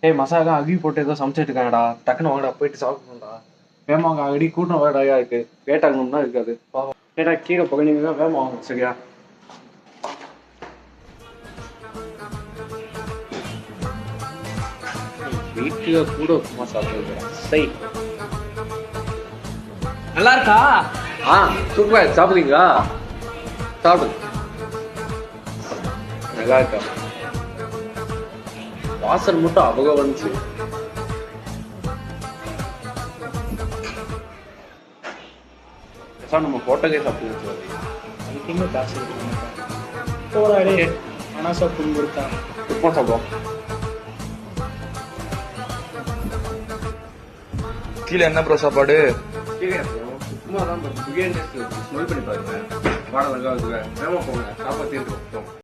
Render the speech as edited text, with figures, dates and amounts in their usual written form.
ஏய் மசாலா அகி போட்டு ஏதோ சமைச்சிட்டு இருக்காங்கடா, டக்குன்னு வாங்கடா போயிட்டு சாப்பிடணும்டா. வேகமா வாங்க, அடி கூட்டம் வேடையா இருக்கு, வேட்டாங்கணும்னா இருக்காது. ஏடா கீழே பகுதிங்க வேகமா வாங்க சரியா. வீட்டுல கூட உப்புமா சாப்பிடுறேன். சரி நல்லா இருக்கா? சூப்பர். சாப்பிடுறீங்களா? சாப்பிடுங்க. நல்லா இருக்கா? வாசல் மட்டும் அவங்க வந்துச்சு. நம்ம போட்டதே சாப்பிட்டு அதுக்குமே காசு போராடே மனசா புண்படுத்தா உப்புமா சாப்பிடுவோம். கீழே என்ன ப்ரோ சாப்பாடு? உப்புமா தான் பிரியாணி ஸ்மெல் பண்ணி பாருங்க. வாடகை நல்லா இருக்குங்க. வேகமா போங்க, சாப்பாடு தீர்த்து